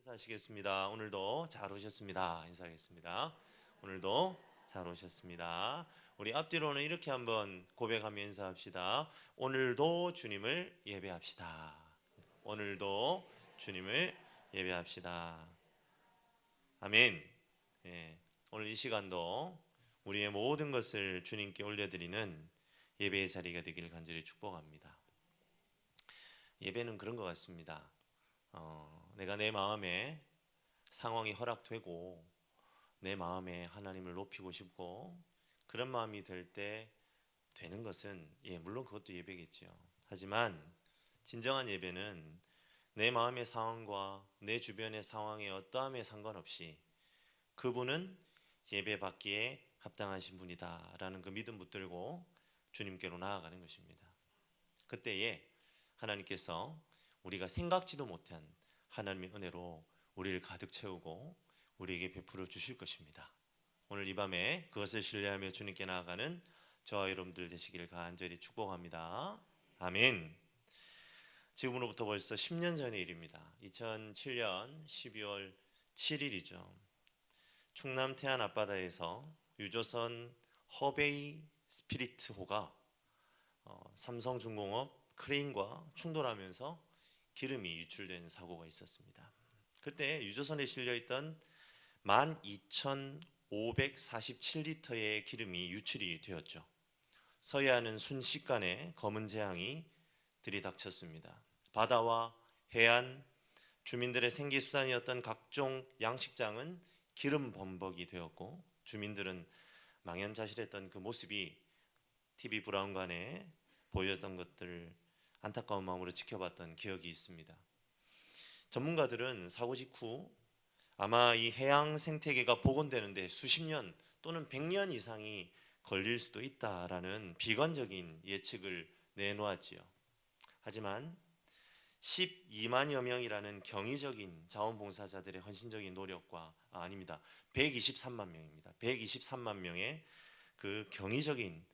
인사하시겠습니다. 오늘도 잘 오셨습니다. 인사하겠습니다. 오늘도 잘 오셨습니다. 우리 앞뒤로는 이렇게 한번 고백하며 인사합시다. 오늘도 주님을 예배합시다. 오늘도 주님을 예배합시다. 아멘. 예, 오늘 이 시간도 우리의 모든 것을 주님께 올려드리는 예배의 자리가 되기를 간절히 축복합니다. 예배는 그런 것 같습니다. 내가 내 마음에 상황이 허락되고 내 마음에 하나님을 높이고 싶고 그런 마음이 될 때 되는 것은 물론 그것도 예배겠지요. 하지만 진정한 예배는 내 마음의 상황과 내 주변의 상황의 어떠함에 상관없이 그분은 예배받기에 합당하신 분이다라는 그 믿음 붙들고 주님께로 나아가는 것입니다. 그때에 하나님께서 우리가 생각지도 못한 하나님의 은혜로 우리를 가득 채우고 우리에게 베풀어 주실 것입니다. 오늘 이 밤에 그것을 신뢰하며 주님께 나아가는 저와 여러분들 되시기를 간절히 축복합니다. 아멘. 지금으로부터 벌써 10년 전의 일입니다. 2007년 12월 7일이죠. 충남 태안 앞바다에서 유조선 허베이 스피리트호가 삼성중공업 크레인과 충돌하면서 기름이 유출된 사고가 있었습니다. 그때 유조선에 실려있던 12,547리터의 기름이 유출이 되었죠. 서해안은 순식간에 검은 재앙이 들이닥쳤습니다. 바다와 해안, 주민들의 생계수단이었던 각종 양식장은 기름 범벅이 되었고 주민들은 망연자실했던 그 모습이 TV 브라운관에 보였던 것들 안타까운 마음으로 지켜봤던 기억이 있습니다. 전문가들은 사고 직후 아마 이 해양 생태계가 복원되는데 수십 년 또는 100년 이상이 걸릴 수도 있다라는 비관적인 예측을 내놓았지요. 하지만 12만여 명이라는 경이적인 자원봉사자들의 헌신적인 노력과 아닙니다. 123만 명입니다. 123만 명의 그 경이적인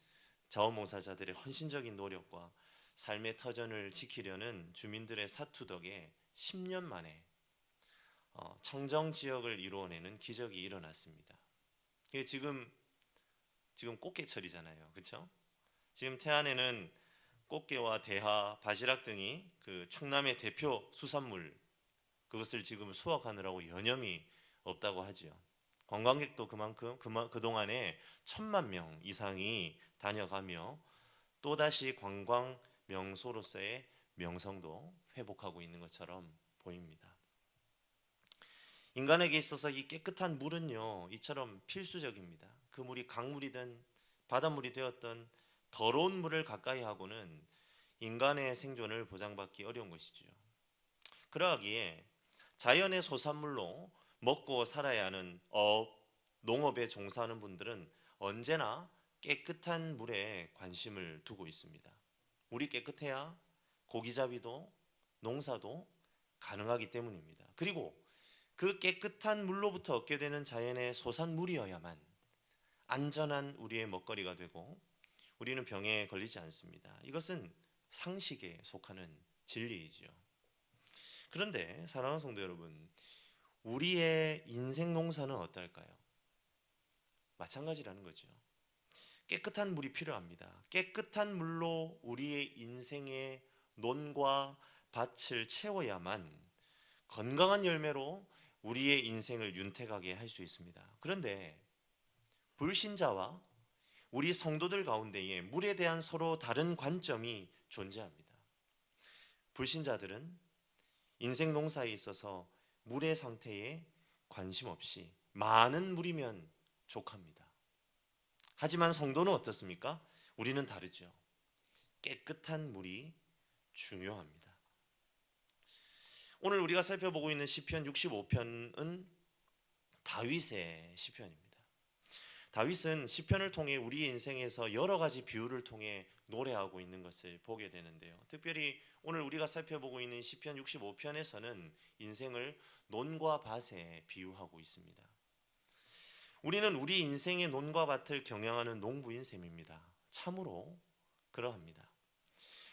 자원봉사자들의 헌신적인 노력과 삶의 터전을 지키려는 주민들의 사투 덕에 10년 만에 청정 지역을 이루어내는 기적이 일어났습니다. 이게 지금 꽃게철이잖아요, 그렇죠? 지금 태안에는 꽃게와 대하, 바지락 등이 그 충남의 대표 수산물 그것을 지금 수확하느라고 여념이 없다고 하지요. 관광객도 그만큼 그동안에 1,000만 명 이상이 다녀가며 또다시 관광 명소로서의 명성도 회복하고 있는 것처럼 보입니다. 인간에게 있어서 이 깨끗한 물은요, 이처럼 필수적입니다. 그 물이 강물이든 바닷물이 되었던 더러운 물을 가까이 하고는 인간의 생존을 보장받기 어려운 것이지요. 그러하기에 자연의 소산물로 먹고 살아야 하는 농업에 종사하는 분들은 언제나 깨끗한 물에 관심을 두고 있습니다. 물이 깨끗해야 고기잡이도 농사도 가능하기 때문입니다. 그리고 그 깨끗한 물로부터 얻게 되는 자연의 소산물이어야만 안전한 우리의 먹거리가 되고 우리는 병에 걸리지 않습니다. 이것은 상식에 속하는 진리이죠. 그런데 사랑하는 성도 여러분, 우리의 인생 농사는 어떨까요? 마찬가지라는 거죠. 깨끗한 물이 필요합니다. 깨끗한 물로 우리의 인생의 논과 밭을 채워야만 건강한 열매로 우리의 인생을 윤택하게 할 수 있습니다. 그런데 불신자와 우리 성도들 가운데에 물에 대한 서로 다른 관점이 존재합니다. 불신자들은 인생 농사에 있어서 물의 상태에 관심 없이 많은 물이면 족합니다. 하지만 성도는 어떻습니까? 우리는 다르죠. 깨끗한 물이 중요합니다. 오늘 우리가 살펴보고 있는 시편 65편은 다윗의 시편입니다. 다윗은 시편을 통해 우리 인생에서 여러 가지 비유를 통해 노래하고 있는 것을 보게 되는데요. 특별히 오늘 우리가 살펴보고 있는 시편 65편에서는 인생을 논과 밭에 비유하고 있습니다. 우리는 우리 인생의 논과 밭을 경영하는 농부인 셈입니다. 참으로 그러합니다.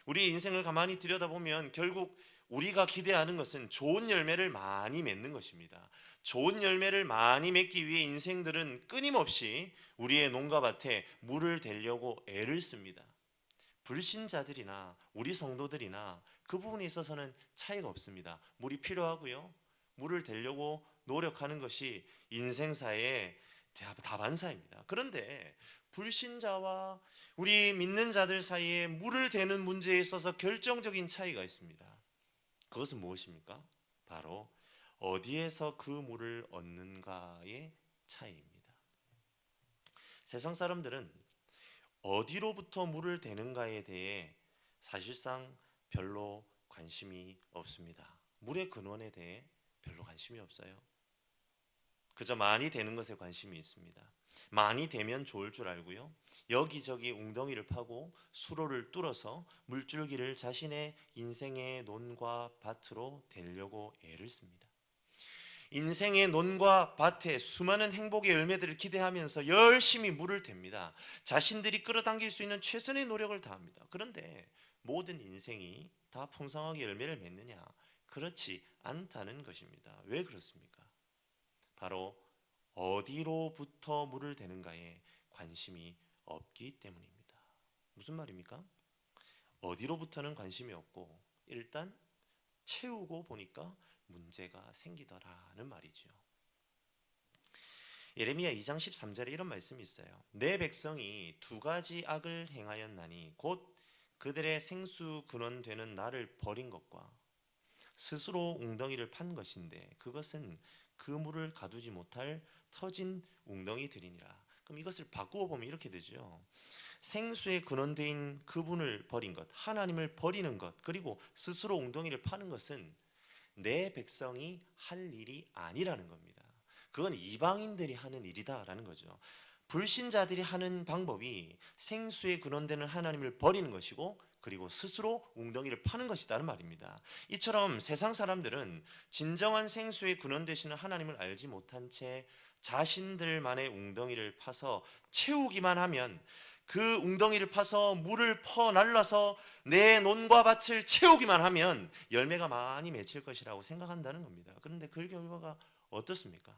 우리 인생을 가만히 들여다보면 결국 우리가 기대하는 것은 좋은 열매를 많이 맺는 것입니다. 좋은 열매를 많이 맺기 위해 인생들은 끊임없이 우리의 농가밭에 물을 대려고 애를 씁니다. 불신자들이나 우리 성도들이나 그 부분에 있어서는 차이가 없습니다. 물이 필요하고요. 물을 대려고 노력하는 것이 인생사의 다반사입니다. 그런데 불신자와 우리 믿는 자들 사이에 물을 대는 문제에 있어서 결정적인 차이가 있습니다. 그것은 무엇입니까? 바로 어디에서 그 물을 얻는가의 차이입니다. 세상 사람들은 어디로부터 물을 대는가에 대해 사실상 별로 관심이 없습니다. 물의 근원에 대해 별로 관심이 없어요. 그저 많이 되는 것에 관심이 있습니다. 많이 되면 좋을 줄 알고요. 여기저기 웅덩이를 파고 수로를 뚫어서 물줄기를 자신의 인생의 논과 밭으로 대려고 애를 씁니다. 인생의 논과 밭에 수많은 행복의 열매들을 기대하면서 열심히 물을 댑니다. 자신들이 끌어당길 수 있는 최선의 노력을 다합니다. 그런데 모든 인생이 다 풍성하게 열매를 맺느냐? 그렇지 않다는 것입니다. 왜 그렇습니까? 바로 어디로부터 물을 대는가에 관심이 없기 때문입니다. 무슨 말입니까? 어디로부터는 관심이 없고 일단 채우고 보니까 문제가 생기더라는 말이죠. 예레미야 2장 13절에 이런 말씀이 있어요. 내 백성이 두 가지 악을 행하였나니 곧 그들의 생수 근원 되는 나를 버린 것과 스스로 웅덩이를 판 것인데 그것은 그 물을 가두지 못할 터진 웅덩이들이니라. 그럼 이것을 바꾸어 보면 이렇게 되죠. 생수의 근원대인 그분을 버린 것, 하나님을 버리는 것, 그리고 스스로 웅덩이를 파는 것은 내 백성이 할 일이 아니라는 겁니다. 그건 이방인들이 하는 일이다라는 거죠. 불신자들이 하는 방법이 생수의 근원되는 하나님을 버리는 것이고 그리고 스스로 웅덩이를 파는 것이다는 말입니다. 이처럼 세상 사람들은 진정한 생수의 근원 되시는 하나님을 알지 못한 채 자신들만의 웅덩이를 파서 채우기만 하면 그 웅덩이를 파서 물을 퍼날라서 내 논과 밭을 채우기만 하면 열매가 많이 맺힐 것이라고 생각한다는 겁니다. 그런데 그 결과가 어떻습니까?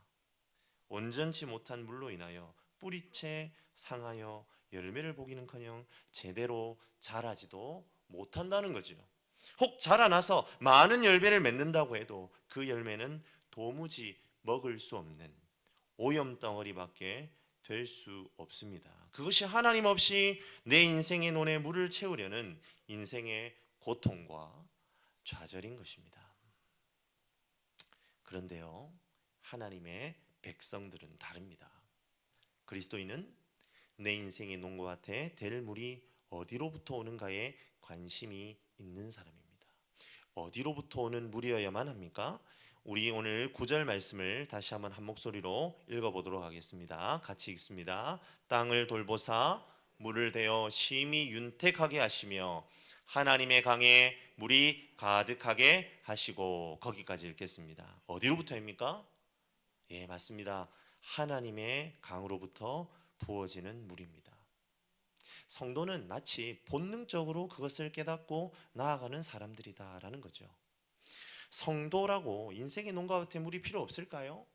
온전치 못한 물로 인하여 뿌리채 상하여 열매를 보기는커녕 제대로 자라지도 못한다는 거죠. 혹 자라나서 많은 열매를 맺는다고 해도 그 열매는 도무지 먹을 수 없는 오염덩어리밖에 될 수 없습니다. 그것이 하나님 없이 내 인생의 논에 물을 채우려는 인생의 고통과 좌절인 것입니다. 그런데요, 하나님의 백성들은 다릅니다. 그리스도인은 내 인생의 논과 밭에 될 물이 어디로부터 오는가에 관심이 있는 사람입니다. 어디로부터 오는 물이어야만 합니까? 우리 오늘 9절 말씀을 다시 한번 한 목소리로 읽어보도록 하겠습니다. 같이 읽습니다. 땅을 돌보사 물을 대어 심히 윤택하게 하시며 하나님의 강에 물이 가득하게 하시고, 거기까지 읽겠습니다. 어디로부터입니까? 예, 맞습니다. 하나님의 강으로부터 부어지는 물입니다. 성도는 마치 본능적으로 그것을 깨닫고 나아가는 사람들이다라는 거죠. 성도라고 인생의 논과 밭에 물이 필요 없을까요?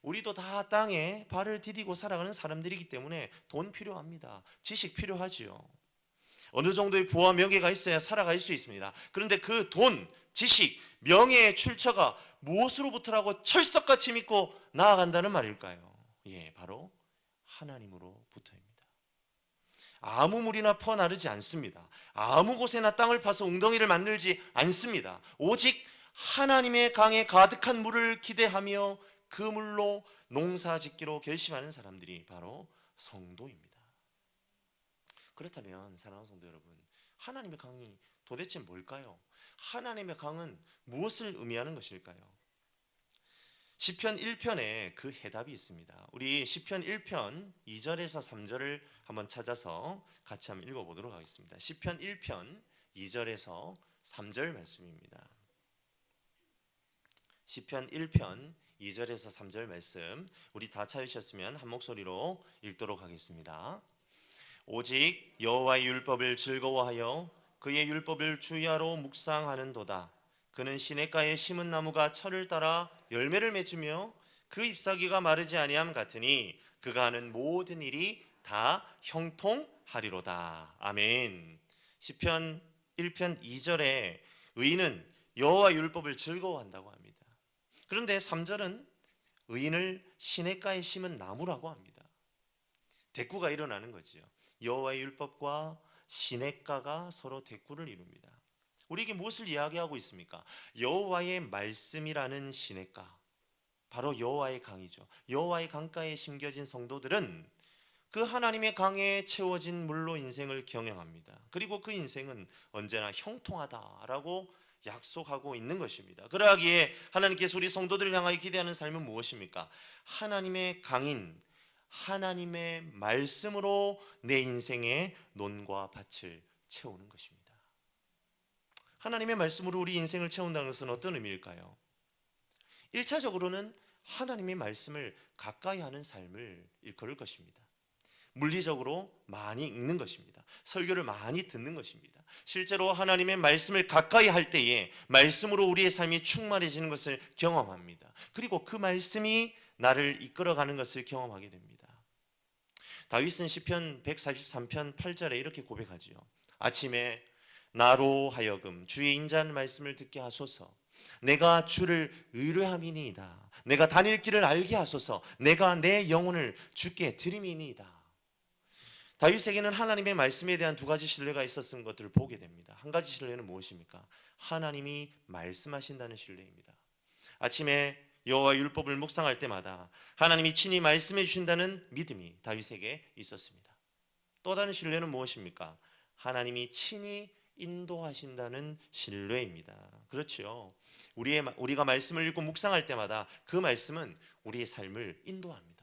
우리도 다 땅에 발을 디디고 살아가는 사람들이기 때문에 돈 필요합니다. 지식 필요하지요. 어느 정도의 부와 명예가 있어야 살아갈 수 있습니다. 그런데 그 돈, 지식, 명예의 출처가 무엇으로부터라고 철석같이 믿고 나아간다는 말일까요? 예, 바로 하나님으로부터입니다. 아무 물이나 퍼나르지 않습니다. 아무 곳에나 땅을 파서 웅덩이를 만들지 않습니다. 오직 하나님의 강에 가득한 물을 기대하며 그 물로 농사 짓기로 결심하는 사람들이 바로 성도입니다. 그렇다면 사랑하는 성도 여러분, 하나님의 강이 도대체 뭘까요? 하나님의 강은 무엇을 의미하는 것일까요? 시편 1편에 그 해답이 있습니다. 우리 시편 1편 2절에서 3절을 한번 찾아서 같이 한번 읽어보도록 하겠습니다. 시편 1편 2절에서 3절 말씀입니다. 시편 1편 2절에서 3절 말씀, 우리 다 찾으셨으면 한 목소리로 읽도록 하겠습니다. 오직 여호와의 율법을 즐거워하여 그의 율법을 주야로 묵상하는도다. 그는 시냇가에 심은 나무가 철을 따라 열매를 맺으며 그 잎사귀가 마르지 아니함 같으니 그가 하는 모든 일이 다 형통하리로다. 아멘. 시편 1편 2절에 의인은 여호와 율법을 즐거워한다고 합니다. 그런데 3절은 의인을 시냇가에 심은 나무라고 합니다. 대꾸가 일어나는 거지요. 여호와의 율법과 시냇가가 서로 대꾸를 이룹니다. 우리에게 무엇을 이야기하고 있습니까? 여호와의 말씀이라는 시냇가, 바로 여호와의 강이죠. 여호와의 강가에 심겨진 성도들은 그 하나님의 강에 채워진 물로 인생을 경영합니다. 그리고 그 인생은 언제나 형통하다라고 약속하고 있는 것입니다. 그러하기에 하나님께서 우리 성도들을 향하여 기대하는 삶은 무엇입니까? 하나님의 강인 하나님의 말씀으로 내 인생의 논과 밭을 채우는 것입니다. 하나님의 말씀으로 우리 인생을 채운다는 것은 어떤 의미일까요? 1차적으로는 하나님의 말씀을 가까이 하는 삶을 일컬을 것입니다. 물리적으로 많이 읽는 것입니다. 설교를 많이 듣는 것입니다. 실제로 하나님의 말씀을 가까이 할 때에 말씀으로 우리의 삶이 충만해지는 것을 경험합니다. 그리고 그 말씀이 나를 이끌어가는 것을 경험하게 됩니다. 다윗은 시편 143편 8절에 이렇게 고백하지요. 아침에 나로 하여금 주의 인자한 말씀을 듣게 하소서. 내가 주를 의뢰함이니이다. 내가 다닐 길을 알게 하소서. 내가 내 영혼을 주께 드림이니이다. 다윗에게는 하나님의 말씀에 대한 두 가지 신뢰가 있었던 것들을 보게 됩니다. 한 가지 신뢰는 무엇입니까? 하나님이 말씀하신다는 신뢰입니다. 아침에 여호와 율법을 묵상할 때마다 하나님이 친히 말씀해 주신다는 믿음이 다윗에게 있었습니다. 또 다른 신뢰는 무엇입니까? 하나님이 친히 인도하신다는 신뢰입니다. 그렇죠. 우리가 말씀을 읽고 묵상할 때마다 그 말씀은 우리의 삶을 인도합니다.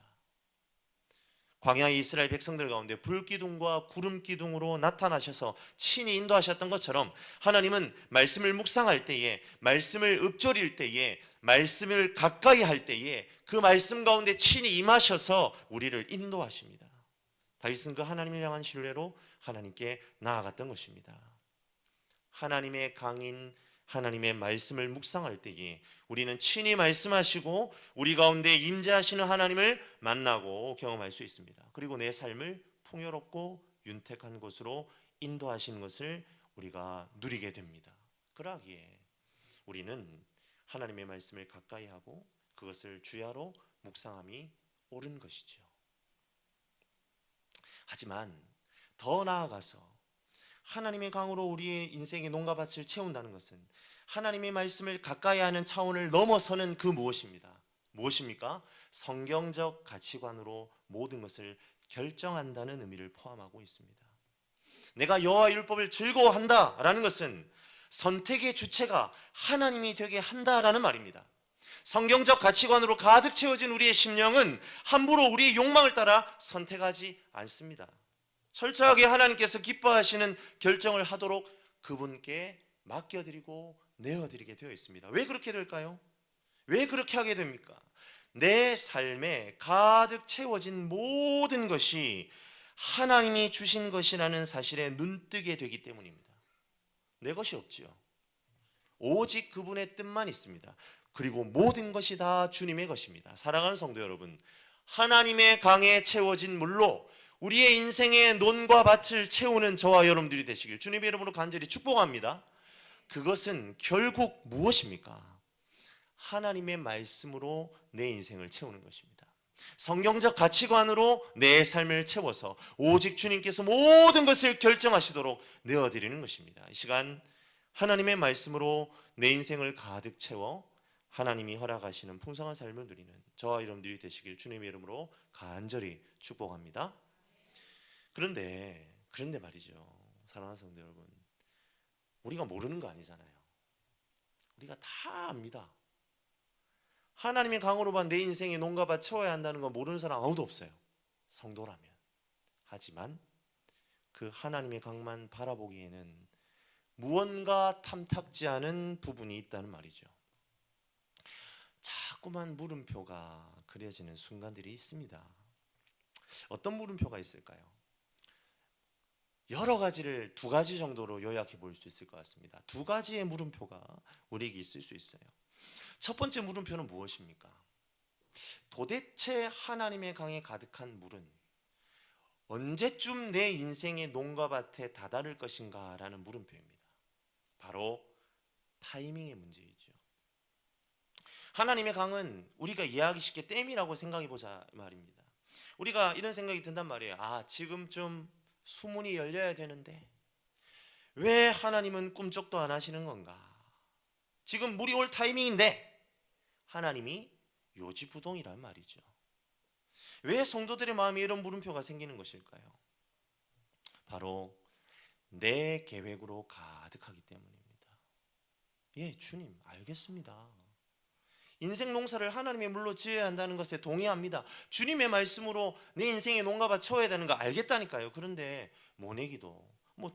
광야의 이스라엘 백성들 가운데 불기둥과 구름기둥으로 나타나셔서 친히 인도하셨던 것처럼 하나님은 말씀을 묵상할 때에, 말씀을 읊조릴 때에, 말씀을 가까이 할 때에 그 말씀 가운데 친히 임하셔서 우리를 인도하십니다. 다윗은 그 하나님을 향한 신뢰로 하나님께 나아갔던 것입니다. 하나님의 강인 하나님의 말씀을 묵상할 때에 우리는 친히 말씀하시고 우리 가운데 임재하시는 하나님을 만나고 경험할 수 있습니다. 그리고 내 삶을 풍요롭고 윤택한 곳으로 인도하시는 것을 우리가 누리게 됩니다. 그러기에 우리는 하나님의 말씀을 가까이 하고 그것을 주야로 묵상함이 옳은 것이죠. 하지만 더 나아가서 하나님의 강으로 우리의 인생의 농가 밭을 채운다는 것은 하나님의 말씀을 가까이 하는 차원을 넘어서는 그 무엇입니까? 성경적 가치관으로 모든 것을 결정한다는 의미를 포함하고 있습니다. 내가 여호와 율법을 즐거워한다라는 것은 선택의 주체가 하나님이 되게 한다라는 말입니다. 성경적 가치관으로 가득 채워진 우리의 심령은 함부로 우리의 욕망을 따라 선택하지 않습니다. 철저하게 하나님께서 기뻐하시는 결정을 하도록 그분께 맡겨드리고 내어드리게 되어 있습니다. 왜 그렇게 될까요? 왜 그렇게 하게 됩니까? 내 삶에 가득 채워진 모든 것이 하나님이 주신 것이라는 사실에 눈뜨게 되기 때문입니다. 내 것이 없지요. 오직 그분의 뜻만 있습니다. 그리고 모든 것이 다 주님의 것입니다. 사랑하는 성도 여러분, 하나님의 강에 채워진 물로 우리의 인생의 논과 밭을 채우는 저와 여러분들이 되시길 주님의 이름으로 간절히 축복합니다. 그것은 결국 무엇입니까? 하나님의 말씀으로 내 인생을 채우는 것입니다. 성경적 가치관으로 내 삶을 채워서 오직 주님께서 모든 것을 결정하시도록 내어드리는 것입니다. 이 시간 하나님의 말씀으로 내 인생을 가득 채워 하나님이 허락하시는 풍성한 삶을 누리는 저와 여러분들이 되시길 주님의 이름으로 간절히 축복합니다. 그런데 말이죠, 사랑하는 성도 여러분, 우리가 모르는 거 아니잖아요. 우리가 다 압니다. 하나님의 강으로만 내 인생의 농가밭 채워야 한다는 거 모르는 사람 아무도 없어요, 성도라면. 하지만 그 하나님의 강만 바라보기에는 무언가 탐탁지 않은 부분이 있다는 말이죠. 자꾸만 물음표가 그려지는 순간들이 있습니다. 어떤 물음표가 있을까요? 여러 가지를 두 가지 정도로 요약해 볼 수 있을 것 같습니다. 두 가지의 물음표가 우리에게 있을 수 있어요. 첫 번째 물음표는 무엇입니까? 도대체 하나님의 강에 가득한 물은 언제쯤 내 인생의 농가밭에 다다를 것인가 라는 물음표입니다. 바로 타이밍의 문제이죠. 하나님의 강은 우리가 이해하기 쉽게 댐이라고 생각해 보자 말입니다. 우리가 이런 생각이 든단 말이에요. 지금쯤 수문이 열려야 되는데 왜 하나님은 꿈쩍도 안 하시는 건가? 지금 물이 올 타이밍인데 하나님이 요지부동이란 말이죠. 왜 성도들의 마음에 이런 물음표가 생기는 것일까요? 바로 내 계획으로 가득하기 때문입니다. 예, 주님 알겠습니다. 인생 농사를 하나님의 물로 지어야 한다는 것에 동의합니다. 주님의 말씀으로 내 인생의 농가밭 채워야 되는 거 알겠다니까요. 그런데 모내기도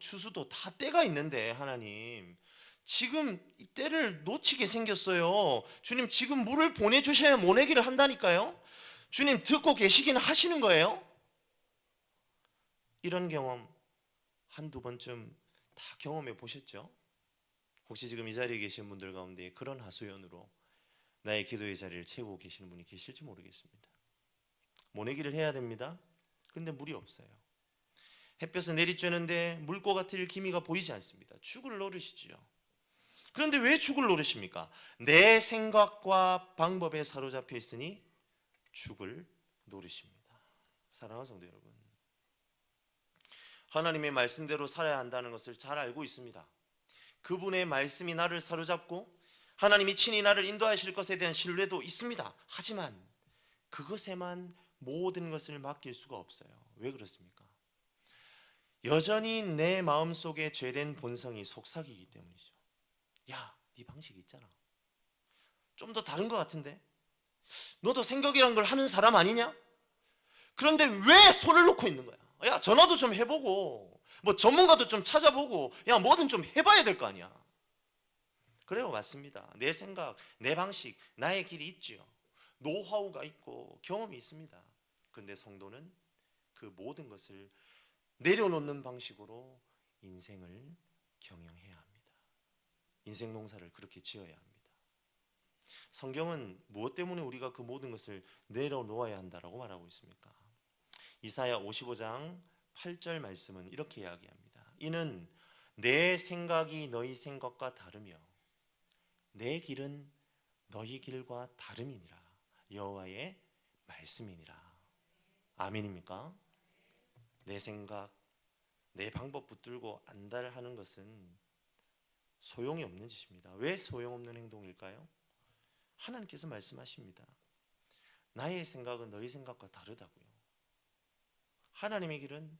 추수도 다 때가 있는데 하나님 지금 이 때를 놓치게 생겼어요. 주님 지금 물을 보내주셔야 모내기를 한다니까요. 주님 듣고 계시긴 하시는 거예요? 이런 경험 한두 번쯤 다 경험해 보셨죠? 혹시 지금 이 자리에 계신 분들 가운데 그런 하소연으로 나의 기도의 자리를 채우고 계시는 분이 계실지 모르겠습니다. 모내기를 해야 됩니다. 그런데 물이 없어요. 햇볕은 내리쬐는데 물고 같을 기미가 보이지 않습니다. 죽을 노릇이지요. 그런데 왜 죽을 노릇입니까? 내 생각과 방법에 사로잡혀 있으니 죽을 노릇입니다. 사랑하는 성도 여러분, 하나님의 말씀대로 살아야 한다는 것을 잘 알고 있습니다. 그분의 말씀이 나를 사로잡고 하나님이 친히 나를 인도하실 것에 대한 신뢰도 있습니다. 하지만 그것에만 모든 것을 맡길 수가 없어요. 왜 그렇습니까? 여전히 내 마음속에 죄된 본성이 속삭이기 때문이죠. 야, 네 방식이 있잖아. 좀 더 다른 것 같은데? 너도 생각이란 걸 하는 사람 아니냐? 그런데 왜 손을 놓고 있는 거야? 야, 전화도 좀 해보고 전문가도 좀 찾아보고 뭐든 좀 해봐야 될 거 아니야. 그래요, 맞습니다. 내 생각, 내 방식, 나의 길이 있지요. 노하우가 있고 경험이 있습니다. 그런데 성도는 그 모든 것을 내려놓는 방식으로 인생을 경영해야 합니다. 인생 농사를 그렇게 지어야 합니다. 성경은 무엇 때문에 우리가 그 모든 것을 내려놓아야 한다라고 말하고 있습니까? 이사야 55장 8절 말씀은 이렇게 이야기합니다. 이는 내 생각이 너희 생각과 다르며 내 길은 너희 길과 다름이니라. 여호와의 말씀이니라. 아멘입니까? 내 생각, 내 방법 붙들고 안달하는 것은 소용이 없는 짓입니다. 왜 소용없는 행동일까요? 하나님께서 말씀하십니다. 나의 생각은 너희 생각과 다르다고요. 하나님의 길은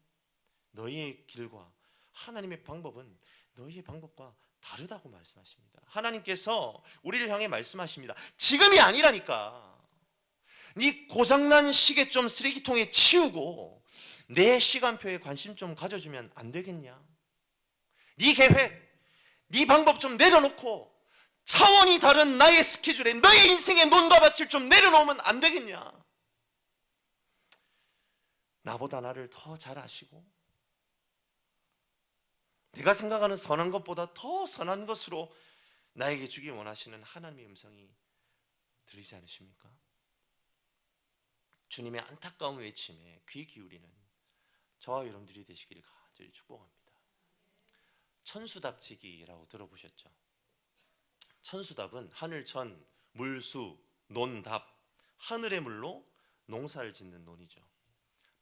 너희의 길과 하나님의 방법은 너희의 방법과 다르다고 말씀하십니다. 하나님께서 우리를 향해 말씀하십니다. 지금이 아니라니까. 네 고장난 시계 좀 쓰레기통에 치우고 내 시간표에 관심 좀 가져주면 안 되겠냐? 네 계획, 네 방법 좀 내려놓고 차원이 다른 나의 스케줄에 너의 인생의 논가밭을 좀 내려놓으면 안 되겠냐? 나보다 나를 더 잘 아시고 내가 생각하는 선한 것보다 더 선한 것으로 나에게 주기 원하시는 하나님의 음성이 들리지 않으십니까? 주님의 안타까운 외침에 귀 기울이는 저와 여러분들이 되시기를 간절히 축복합니다. 천수답지기라고 들어보셨죠? 천수답은 하늘천, 물수, 논답, 하늘의 물로 농사를 짓는 논이죠.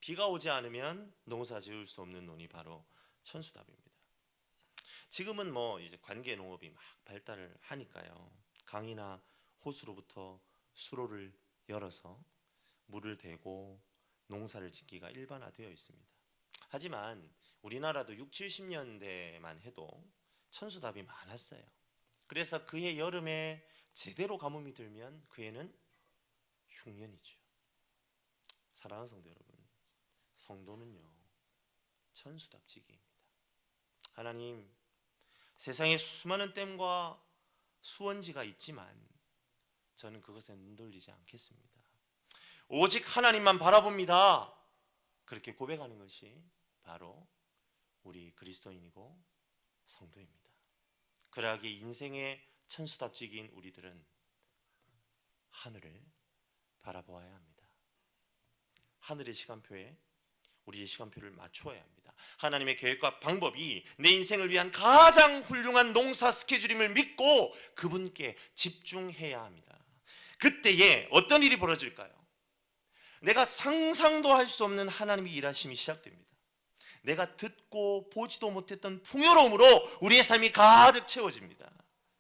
비가 오지 않으면 농사 지을 수 없는 논이 바로 천수답입니다. 지금은 이제 관계 농업이 막 발달을 하니까요. 강이나 호수로부터 수로를 열어서 물을 대고 농사를 짓기가 일반화되어 있습니다. 하지만 우리나라도 6, 70년대만 해도 천수답이 많았어요. 그래서 그해 여름에 제대로 가뭄이 들면 그 해는 흉년이죠. 사랑하는 성도 여러분, 성도는요 천수답지기입니다. 하나님, 세상에 수많은 댐과 수원지가 있지만 저는 그것에 눈 돌리지 않겠습니다. 오직 하나님만 바라봅니다. 그렇게 고백하는 것이 바로 우리 그리스도인이고 성도입니다. 그러하기에 인생의 천수답지기인 우리들은 하늘을 바라보아야 합니다. 하늘의 시간표에 우리의 시간표를 맞추어야 합니다. 하나님의 계획과 방법이 내 인생을 위한 가장 훌륭한 농사 스케줄임을 믿고 그분께 집중해야 합니다. 그때에 어떤 일이 벌어질까요? 내가 상상도 할 수 없는 하나님의 일하심이 시작됩니다. 내가 듣고 보지도 못했던 풍요로움으로 우리의 삶이 가득 채워집니다.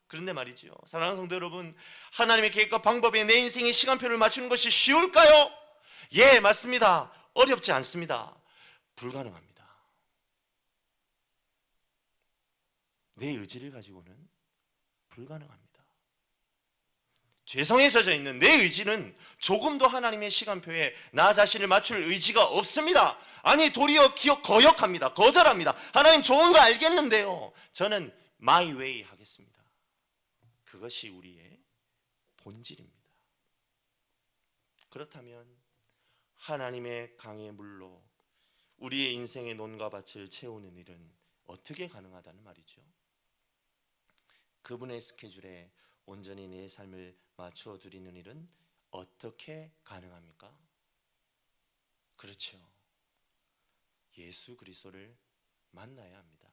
그런데 말이죠, 사랑하는 성도 여러분, 하나님의 계획과 방법에 내 인생의 시간표를 맞추는 것이 쉬울까요? 예, 맞습니다. 어렵지 않습니다. 불가능합니다. 내 의지를 가지고는 불가능합니다. 죄성에 젖어 있는 내 의지는 조금도 하나님의 시간표에 나 자신을 맞출 의지가 없습니다. 아니, 도리어 거역합니다. 거절합니다. 하나님 좋은 거 알겠는데요, 저는 my way 하겠습니다. 그것이 우리의 본질입니다. 그렇다면 하나님의 강의 물로 우리의 인생의 논과 밭을 채우는 일은 어떻게 가능하다는 말이죠? 그분의 스케줄에 온전히 내 삶을 맞추어 드리는 일은 어떻게 가능합니까? 그렇죠. 예수 그리스도를 만나야 합니다.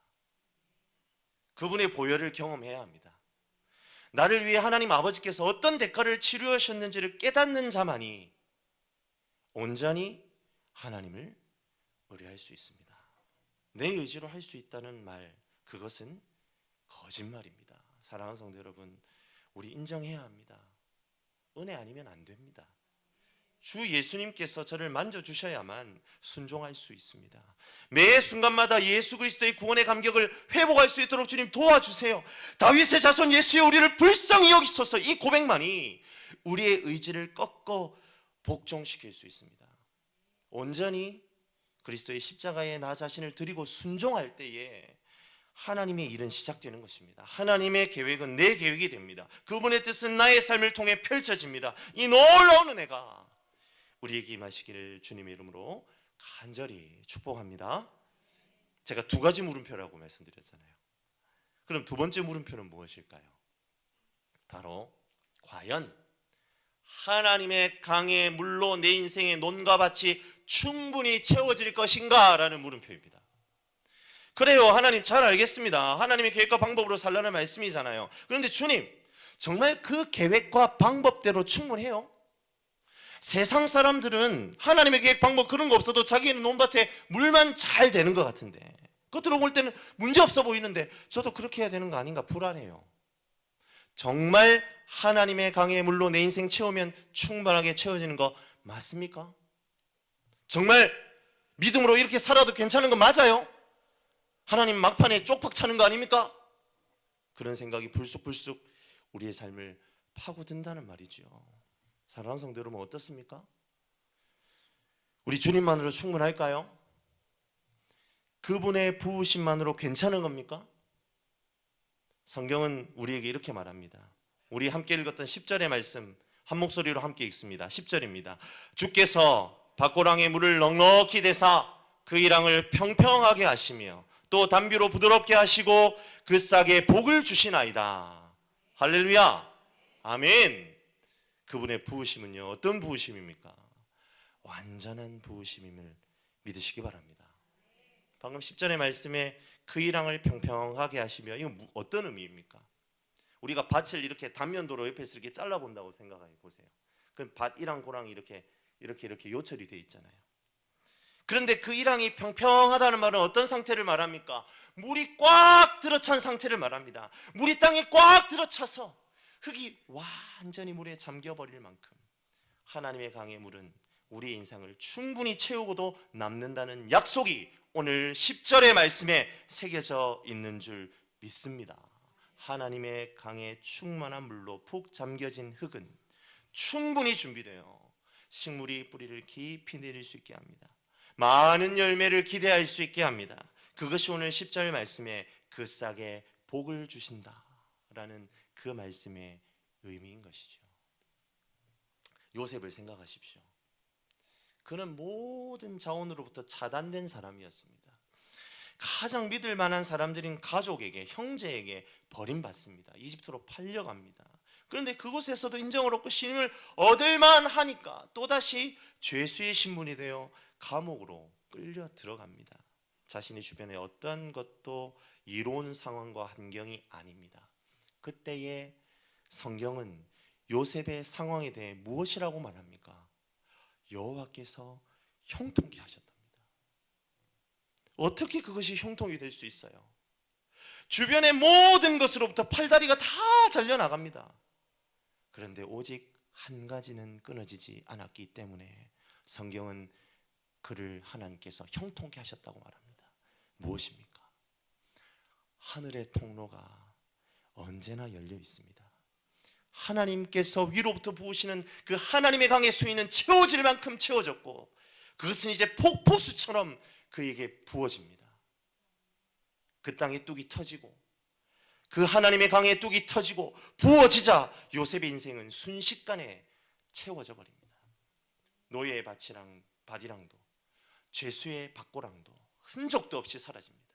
그분의 보혈을 경험해야 합니다. 나를 위해 하나님 아버지께서 어떤 대가를 치르셨는지를 깨닫는 자만이 온전히 하나님을 의뢰할 수 있습니다. 내 의지로 할 수 있다는 말, 그것은 거짓말입니다. 사랑하는 성도 여러분, 우리 인정해야 합니다. 은혜 아니면 안 됩니다. 주 예수님께서 저를 만져주셔야만 순종할 수 있습니다. 매 순간마다 예수 그리스도의 구원의 감격을 회복할 수 있도록 주님 도와주세요. 다윗의 자손 예수의 우리를 불쌍히 여기소서. 이 고백만이 우리의 의지를 꺾어 복종시킬 수 있습니다. 온전히 그리스도의 십자가에 나 자신을 드리고 순종할 때에 하나님의 일은 시작되는 것입니다. 하나님의 계획은 내 계획이 됩니다. 그분의 뜻은 나의 삶을 통해 펼쳐집니다. 이 놀라운 은혜가 우리에게 임하시기를 주님의 이름으로 간절히 축복합니다. 제가 두 가지 물음표라고 말씀드렸잖아요. 그럼 두 번째 물음표는 무엇일까요? 바로 과연 하나님의 강의 물로 내 인생의 논과 밭이 충분히 채워질 것인가? 라는 물음표입니다. 그래요, 하나님 잘 알겠습니다. 하나님의 계획과 방법으로 살라는 말씀이잖아요. 그런데 주님, 정말 그 계획과 방법대로 충분해요? 세상 사람들은 하나님의 계획 방법 그런 거 없어도 자기는 논밭에 물만 잘 되는 것 같은데, 겉으로 볼 때는 문제 없어 보이는데 저도 그렇게 해야 되는 거 아닌가 불안해요. 정말 하나님의 강의 물로 내 인생 채우면 충분하게 채워지는 거 맞습니까? 정말 믿음으로 이렇게 살아도 괜찮은 거 맞아요? 하나님 막판에 쪽박 차는 거 아닙니까? 그런 생각이 불쑥불쑥 우리의 삶을 파고든다는 말이죠. 사랑하는 성도 여러분, 어떻습니까? 우리 주님만으로 충분할까요? 그분의 부으심만으로 괜찮은 겁니까? 성경은 우리에게 이렇게 말합니다. 우리 함께 읽었던 10절의 말씀 한 목소리로 함께 읽습니다. 10절입니다. 주께서 밭고랑에 물을 넉넉히 대사 그 이랑을 평평하게 하시며 또 담비로 부드럽게 하시고 그 싹에 복을 주시나이다. 할렐루야, 아멘. 그분의 부으심은요, 어떤 부으심입니까? 완전한 부으심임을 믿으시기 바랍니다. 방금 10절의 말씀에 그 이랑을 평평하게 하시며, 이건 어떤 의미입니까? 우리가 밭을 이렇게 단면도로 옆에서 이렇게 잘라본다고 생각해 보세요. 그럼 밭 이랑 고랑이 이렇게 요철이 되어 있잖아요. 그런데 그 이랑이 평평하다는 말은 어떤 상태를 말합니까? 물이 꽉 들어찬 상태를 말합니다. 물이 땅에 꽉 들어차서 흙이 완전히 물에 잠겨버릴 만큼 하나님의 강의 물은 우리의 인생을 충분히 채우고도 남는다는 약속이 오늘 10절의 말씀에 새겨져 있는 줄 믿습니다. 하나님의 강에 충만한 물로 푹 잠겨진 흙은 충분히 준비되어 식물이 뿌리를 깊이 내릴 수 있게 합니다. 많은 열매를 기대할 수 있게 합니다. 그것이 오늘 10절 말씀에 그 싹에 복을 주신다라는 그 말씀의 의미인 것이죠. 요셉을 생각하십시오. 그는 모든 자원으로부터 차단된 사람이었습니다. 가장 믿을 만한 사람들인 가족에게, 형제에게 버림받습니다. 이집트로 팔려갑니다. 그런데 그곳에서도 인정을 얻고 신임을 얻을만 하니까 또다시 죄수의 신분이 되어 감옥으로 끌려 들어갑니다. 자신의 주변에 어떤 것도 이로운 상황과 환경이 아닙니다. 그때의 성경은 요셉의 상황에 대해 무엇이라고 말합니까? 여호와께서 형통케 하셨답니다. 어떻게 그것이 형통이 될 수 있어요? 주변의 모든 것으로부터 팔다리가 다 잘려나갑니다. 그런데 오직 한 가지는 끊어지지 않았기 때문에 성경은 그를 하나님께서 형통케 하셨다고 말합니다. 무엇입니까? 하늘의 통로가 언제나 열려 있습니다. 하나님께서 위로부터 부으시는 그 하나님의 강의 수위는 채워질 만큼 채워졌고, 그것은 이제 폭포수처럼 그에게 부어집니다. 그 땅의 뚝이 터지고 그 하나님의 강의 뚝이 터지고 부어지자 요셉의 인생은 순식간에 채워져 버립니다. 노예의 밭이랑도 죄수의 밭고랑도 흔적도 없이 사라집니다.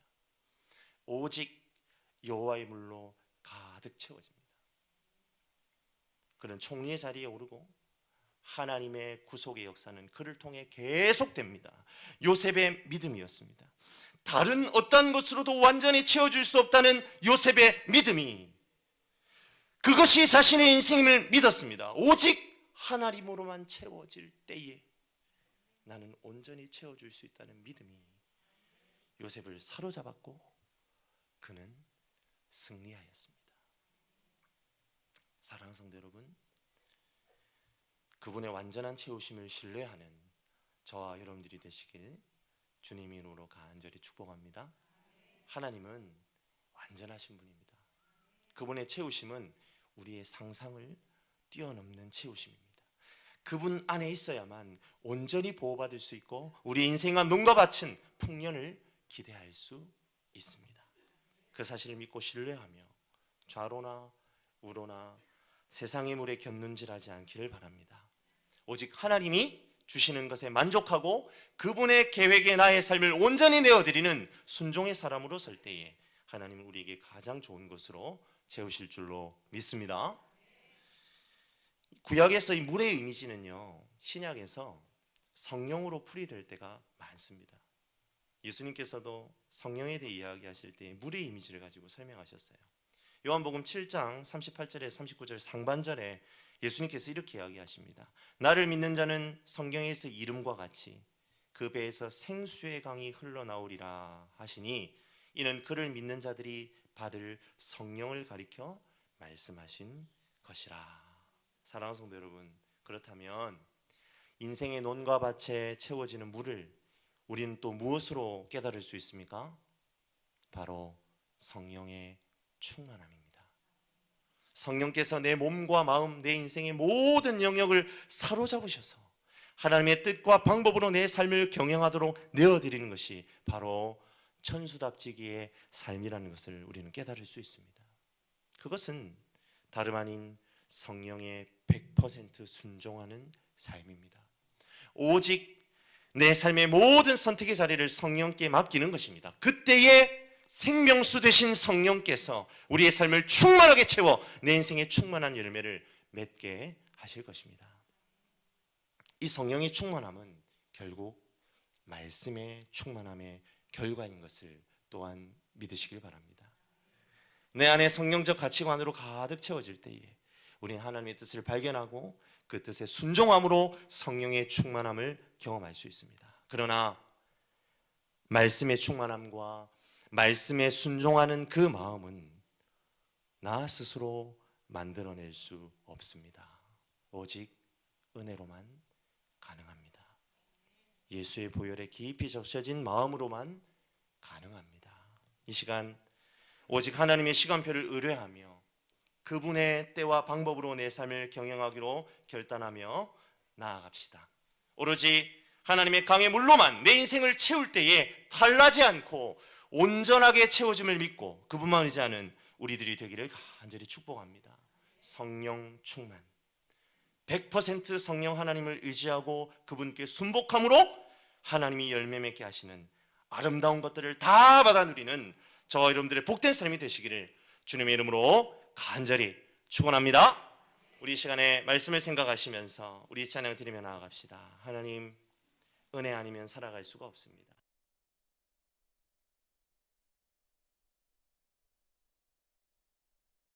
오직 여호와의 물로 가득 채워집니다. 그는 총리의 자리에 오르고 하나님의 구속의 역사는 그를 통해 계속됩니다. 요셉의 믿음이었습니다. 다른 어떤 것으로도 완전히 채워줄 수 없다는 요셉의 믿음이, 그것이 자신의 인생임을 믿었습니다. 오직 하나님으로만 채워질 때에 나는 온전히 채워줄 수 있다는 믿음이 요셉을 사로잡았고 그는 승리하였습니다. 사랑하는 성도 여러분, 그분의 완전한 채우심을 신뢰하는 저와 여러분들이 되시길 주님의 이름으로 간절히 축복합니다. 하나님은 완전하신 분입니다. 그분의 채우심은 우리의 상상을 뛰어넘는 채우심입니다. 그분 안에 있어야만 온전히 보호받을 수 있고 우리 인생과 눈과 같은 풍년을 기대할 수 있습니다. 그 사실을 믿고 신뢰하며 좌로나 우로나 세상의 물에 곁눈질하지 않기를 바랍니다. 오직 하나님이 주시는 것에 만족하고 그분의 계획에 나의 삶을 온전히 내어드리는 순종의 사람으로 설 때에 하나님은 우리에게 가장 좋은 것으로 채우실 줄로 믿습니다. 구약에서 이 물의 이미지는요, 신약에서 성령으로 풀이될 때가 많습니다. 예수님께서도 성령에 대해 이야기하실 때 물의 이미지를 가지고 설명하셨어요. 요한복음 7장 38절에 39절 상반절에 예수님께서 이렇게 이야기하십니다. 나를 믿는 자는 성경에서 이름과 같이 그 배에서 생수의 강이 흘러나오리라 하시니 이는 그를 믿는 자들이 받을 성령을 가리켜 말씀하신 것이라. 사랑하는 성도 여러분, 그렇다면 인생의 논과 밭에 채워지는 물을 우리는 또 무엇으로 깨달을 수 있습니까? 바로 성령의 충만함입니다. 성령께서 내 몸과 마음, 내 인생의 모든 영역을 사로잡으셔서 하나님의 뜻과 방법으로 내 삶을 경영하도록 내어드리는 것이 바로 천수답지기의 삶이라는 것을 우리는 깨달을 수 있습니다. 그것은 다름 아닌 성령의 100% 순종하는 삶입니다. 오직 내 삶의 모든 선택의 자리를 성령께 맡기는 것입니다. 그때에 생명수 되신 성령께서 우리의 삶을 충만하게 채워 내 인생에 충만한 열매를 맺게 하실 것입니다. 이 성령의 충만함은 결국 말씀의 충만함의 결과인 것을 또한 믿으시길 바랍니다. 내 안에 성령적 가치관으로 가득 채워질 때에 우리는 하나님의 뜻을 발견하고 그 뜻에 순종함으로 성령의 충만함을 경험할 수 있습니다. 그러나 말씀의 충만함과 말씀에 순종하는 그 마음은 나 스스로 만들어낼 수 없습니다. 오직 은혜로만 가능합니다. 예수의 보혈에 깊이 적셔진 마음으로만 가능합니다. 이 시간 오직 하나님의 시간표를 의뢰하며 그분의 때와 방법으로 내 삶을 경영하기로 결단하며 나아갑시다. 오로지 하나님의 강의 물로만 내 인생을 채울 때에 탈나지 않고 온전하게 채워짐을 믿고 그분만 의지하는 우리들이 되기를 간절히 축복합니다. 성령 충만, 100% 성령 하나님을 의지하고 그분께 순복함으로 하나님이 열매 맺게 하시는 아름다운 것들을 다 받아 누리는 저와 여러분들의 복된 삶이 되시기를 주님의 이름으로 간절히 축원합니다. 우리 이 시간에 말씀을 생각하시면서 우리 찬양을 드리며 나아갑시다. 하나님, 은혜 아니면 살아갈 수가 없습니다.